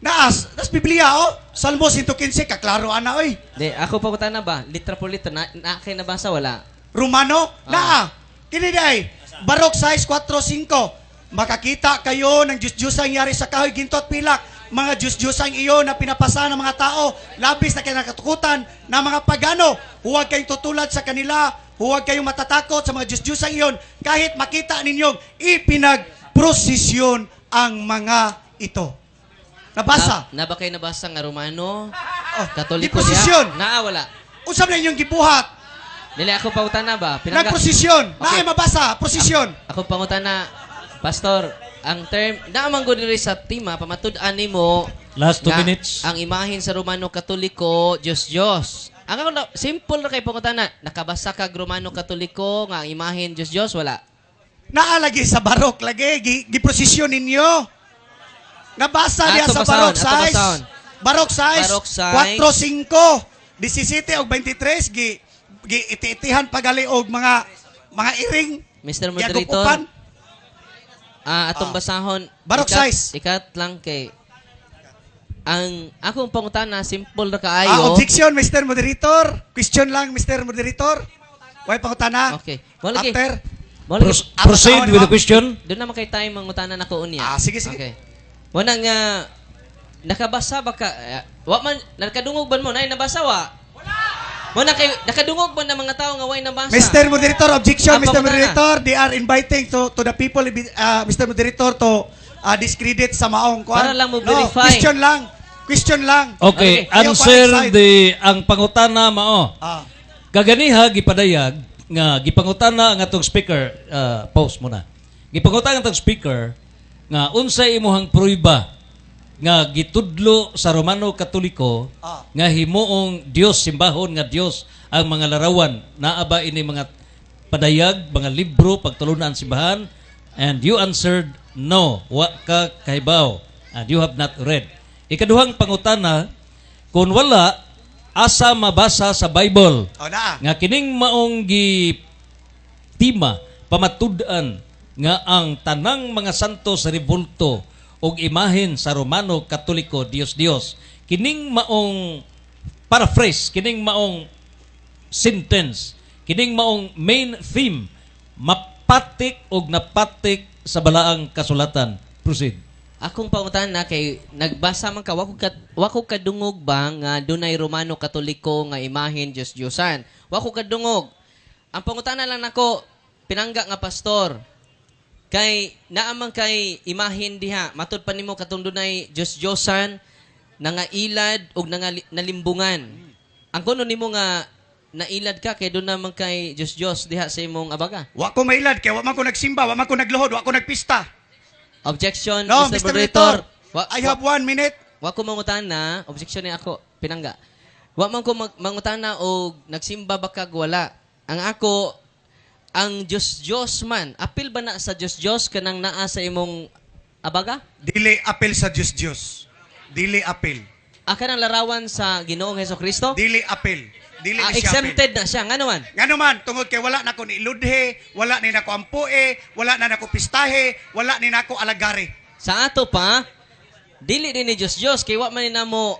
Das Biblia, oh. Salmo 115, kaklaro ana, oy. Di, ako pa na ba? Litra po litra. Na kayo nabasa, wala. Romano, Kini day, Barok 6:4-5. Makakita kayo ng Diyos-Diyosang yari sa kahoy, ginto at pilak. Mga Diyos-Diyosang iyo na pinapasa ng mga tao, labis na kinakatukutan ng mga pagano. Huwag kayong tutulad sa kanila, huwag kayong matatakot sa mga Diyos-Diyosang iyon, kahit makita ninyong ipinagprosesyon ang mga ito. Nabasa? Na ba kayo nabasa nga Romano? Oh, Katoliko prosesyon. Wala. Usap na inyong gibuhat. Dili ako pangutana ba? Nagprosesyon. Okay. Mabasa, prosesyon. Ako pangutana, Pastor, ang term, naamang ko diri sa tima, pamatud-an nimo Last 2 minutes. Ang imahin sa Romano Katoliko, Diyos. Ang ako simple na kay pangutana, nakabasa kag Romano Katoliko nga ang imahin Diyos, wala. Naalagi sa barok lagi, giprosesyon ninyo. Nabasa diya sa barok size. Barok size. 4-5, 17 o 23 iti-itihan pagali og mga iring. Mr. Moderator. Atong basahon. Barok size. Ikat lang kay ang akong pangutana simple na kaayo. Objection, Mr. Moderator. Question lang, Mr. Moderator. Way pangutana. Okay. After. Proceed with the question. Doon naman kay time mangutana na ko unya. Sige. Okay. Wala nga nakabasa ba ka? Wa man nakadungog ba mo nay nabasa wa? Wala kay nakadungog ba ng mga tao nga way nabasa? Mr. Moderator, objection, Apa Mr. mo na? Moderator. They are inviting to the people, Mr. Moderator, to discredit sa maong kuan. Para lang mo verify. Question lang. Okay, answer ang pangutana mao. Kaganiha gipadayag nga gipangutana ang atong speaker, pause muna. Gipangutana ang atong speaker nga unsay imuhang pruiba nga gitudlo sa Romano Katoliko nga himuong Dios, simbahon nga Dios ang mga larawan. Naaba ini mga padayag, mga libro, pagtulunan ang simbahan, and you answered no, wa ka kahibaw, and you have not read. Ikaduhang pangutana, kung wala, asa mabasa sa Bible nga kining maong tima, pamatud-an nga ang tanang mga santo sa ribulto og imahen sa Romano Katoliko, Dios. Kining maong paraphrase, kining maong sentence, kining maong main theme, mapatik og napatik sa balaang kasulatan. Proceed. Akong pangutan na kay nagbasa man ka wako kadungog ba nga dunay Romano Katoliko nga imahen Diyosan. Wako kadungog. Ang pangutana lang nako pinangga nga pastor. Kay naamang kay imahin diha matud pa nimo katong dunay Diyosan nangailad og nalimbungan. Ang kuno nimo nga nailad ka kay doon naman kay Diyos diha sa imong abaga. Wa ko mailad kay wa man ko nagsimba, wa man ko nagluhod, wa ko nagpista. Objection, No, Mr. Moderator. I have 1 minute. Wa ko mangutan na, objection ni ako, pinangga. Wa man ko mangutan na og nagsimba ba kag wala. Ang ako ang Diyos man, apil ba na sa Diyos kanang naa sa imong abaga? Dili apil sa Diyos. Dili apil. Kanang larawan sa Ginoong Hesukristo? Dili apil. Dili ni siya exempted apil. na siya. Nga naman? Nga naman, tungod kay wala na ko ni iludhe, wala ni nako ampue, wala na nako pistahe, wala ni nako alagari. Sa ato pa, dili din ni Diyos, kay wa man na mo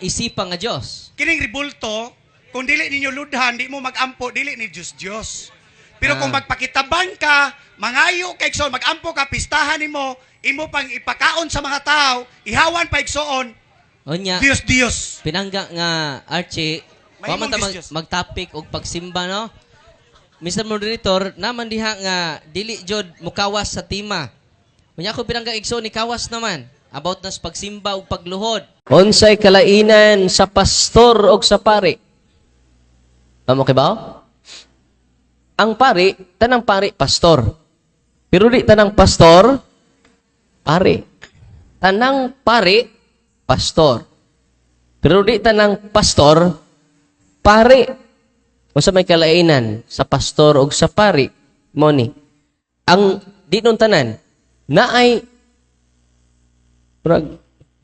isipa nga Diyos. Kining ribulto, kung dili ninyo ludhan, di mo magampo, dili ni Diyos. Pero kung magpakitabang ka, mangayo ka igsoon, magampo ka, pistahan nimo, imo pang ipakaon sa mga tao, ihawan pa igsoon, Onya, Diyos. pinangga nga Archie, wa man ta mag-topic og pagsimba, no? Mr. Moderator, naman diha nga dili jud mukawas sa tima. Unya ko pinangga igsoon ni kawas naman about nas pagsimba ug pagluhod. Unsay kalainan sa pastor og sa pari? Amo kay ba? Ang pari, tanang pari, pastor. Pero di tanang pastor, pari. Tanang pari, pastor. Pero di tanang pastor, pari. O sa may kalainan, sa pastor o sa pari, moni. Ang di nun tanan, na ay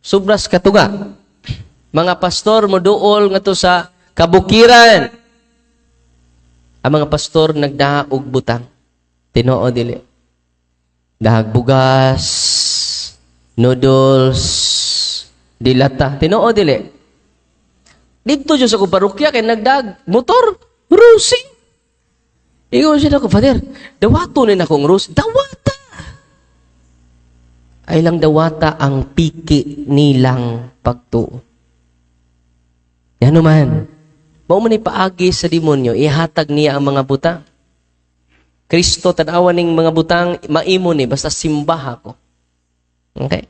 subras katuga. Mga pastor mo duol nga to sa kabukiran. Ang mga pastor nagdaha og butang. Tinoo dili. Dahag bugas, noodles, Dilata. Tinuod dili. Dito dyan sa kong parokya kay nagdag motor. Rusing. Ingon siya ako, Father, dawato na akong rus. Dawata. Ay lang dawata ang piki nilang pagtuo. Yan naman. Mao man ipaagi sa demonyo, ihatag niya ang mga butang. Kristo, tanawan ning mga butang, maimo ni, basta simbaha ko. Okay?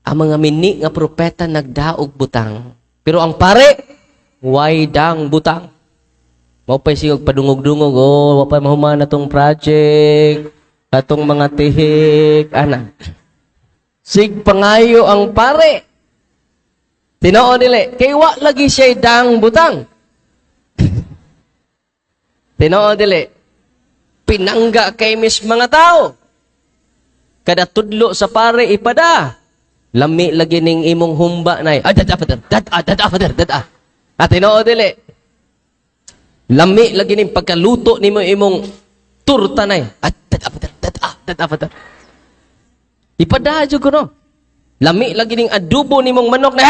Ang mga mini nga propeta nagdaog butang. Pero ang pare, way dang butang. Mapay sigog padungog-dungog, wapay mahuman na tong project, atong mga tihik, ana. Sig pangayo ang pare. Tinoo nila, kay wa lagi siya dang butang. Tinoo nila, pinangga kay mis mga tao. Kada tudlo sa pare ipada. Lami lagi ning imong humba nay. At tinoo nila, lami lagi ning pagkaluto nimo imong turta nay. Ipada jud ko no. Lami lagi ning adobo nimong manok na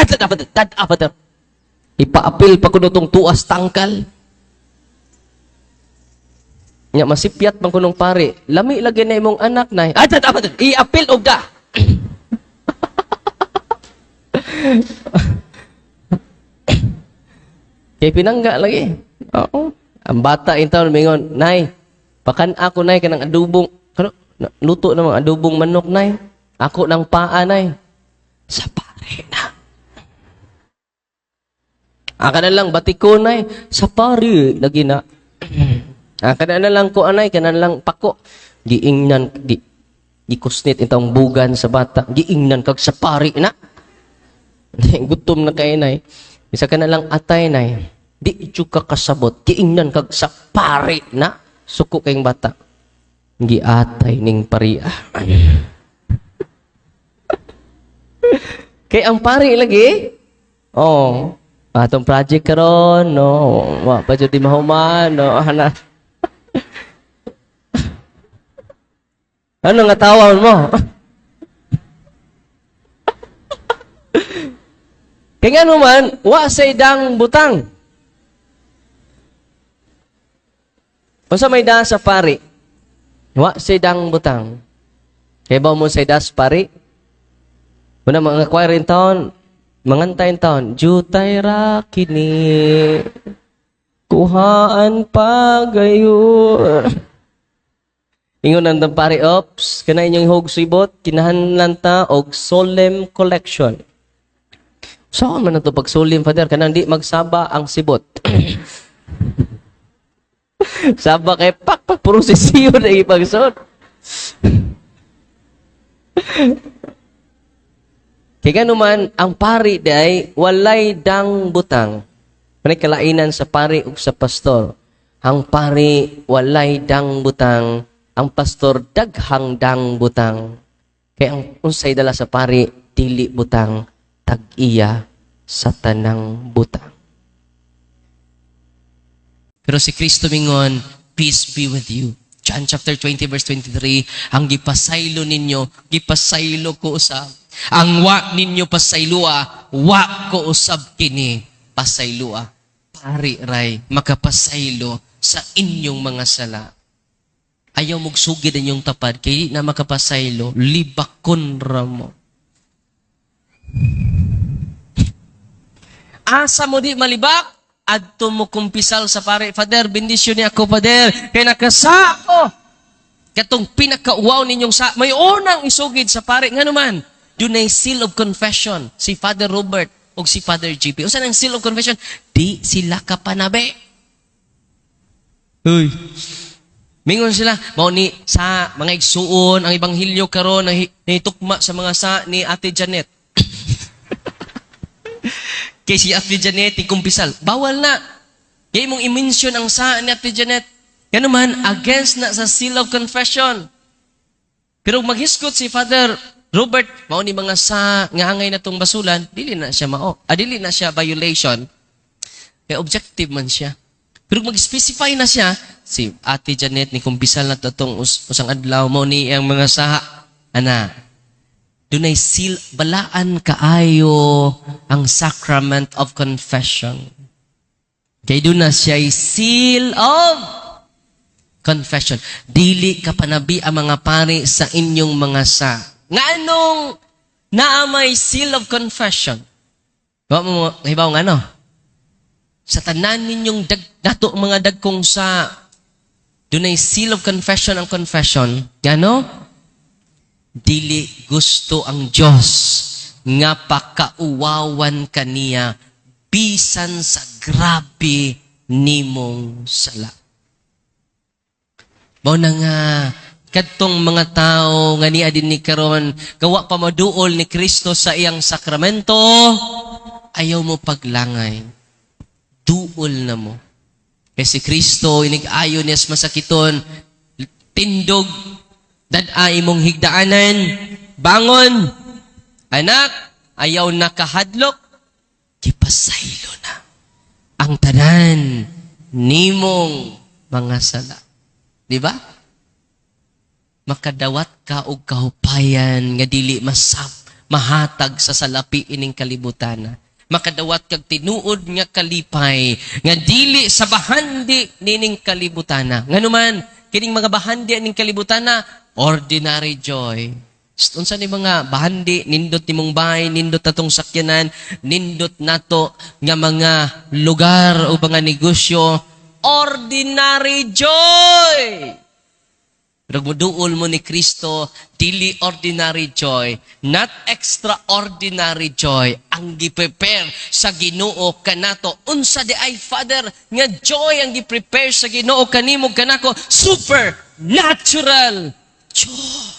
ipaapil pa kuno tong tuas tangkal. Nya masipyat man kunong pare. Lami lagi na imong anak na iapil og da. Kay pinangga lagi. Oo. Ang bata intaw mingon, "Nay, pakan ako nay kanang adobong, kano luto namang adobong manok nay. Ako nang paa nay." Sa pare na. Aka na lang batiko nay, sa pare lagi na. Aka na lang ko anay, kanan lang pako. Giingnan gikusnit itong bugan sa bata. Giingnan kag sa pare na. Gutom na kay nay. Isa ka na lang atay nay. Di juga kasabot. Giingnan kag sa pare na. Suko kayong bata. Giatay ning paria. Kay ang pare lagi. Oh, atong project karon no. Wa pa jud di mahuman no. Ana. Ano nga tawon mo? Kaya nga naman, wa say dang butang. Basta may da sa pari. Wa say dang butang. Kaya ba mo say da sa pari? Una mga choir in town, mangantay in town, jutay ra kini, kuhaan pa gayo. Ingon ang pari, ops, kana inyong hog sibot, kinahanlan ta og solemn collection. Saan man ito pag solemn, Father? Kanang di magsaba ang sibot. Saba kay pak, puro sisiyo na ipagsot. Kaya naman, ang pari day, walay dang butang. May kalainan sa pari ug sa pastor. Ang pari, walay dang butang. Ang pastor, daghang dang butang. Kaya ang unsay dala sa pari, dili butang, tag-iya sa tanang butang. Pero si Kristo mingon, peace be with you. John chapter 20 verse 23, ang gipasaylo ninyo, gipasaylo ko usab. Ang wa ninyo pasaylua, wa ko usab kini pasaylua. Pari ray, makapasaylo sa inyong mga sala. Ayaw mong sugid ang inyong tapad, kaya na makapasaylo, libakon ramo. Asa mo di malibak? Adto mo kumpisal sa pare, Father, bendisyon niya ako, Father, kaya nakasa ako. Katong pinakauwaw ninyong sa, may unang isugid sa pare, nga naman, doon ay seal of confession, si Father Robert o si Father JP. O saan ang seal of confession? Di sila kapanabe. Uy. Mingon sila, mao ni sa mga igsuon, ang ibanghilyo karon na nitukma sa mga sa ni Ate Janet. Kay si Ate Janet, ikumpisal. Bawal na. Kaya mong i-mention ang sa ni Ate Janet. Yan naman, against na sa seal of confession. Pero maghiskot si Father Robert, mao ni mga sa ngangay na tong basulan, dili na siya dili na siya violation. Kaya objective man siya. Pero mag-specify na siya, si Ate Janet ni kumpisal na tatong usang adlaw mo ni ang mga saha. Ana, dunay balaan kaayo ang sacrament of confession. Kay doon na siya'y seal of confession. Dili ka panabi ang mga pari sa inyong mga sa. Nga anong naamay seal of confession? Hibaw nga no? Sa tanan ninyong dato mga dagkong sa dunay seal of confession ang confession. Gano? Dili gusto ang Diyos nga pakauwawan kaniya bisan sa grabe nimong sala. Mao na nga kadtong mga tao nga niya din ni karon gawa pa maduol ni Kristo sa iyang sakramento, ayaw mo paglangay. Duol na mo. Kasi Kristo inig-ayo niya sa masakiton, tindog, daday mong higdaanan, bangon, anak, ayaw nakahadlok, kipasaylo na ang tanan nimong mga sala. Di ba? Makadawat ka og kahupayan nga dili mahatag sa salapi ining kalibutana. Makadawat kag tinuod nga kalipay nga dili sa bahandi nining kalibutana. Nganuman kining mga bahandi ning kalibutana, ordinary joy. Unsa ni mga bahandi, nindot nimong bahay, nindot natong sakyanan, nindot nato nga mga lugar o mga negosyo, ordinary joy. Pero muduol mo ni Kristo, dili ordinary joy, not extraordinary joy. Ang gi-prepare sa Ginoo kanato. Unsa di ay Father nga joy ang gi-prepare sa Ginoo kanimo kanako, supernatural joy.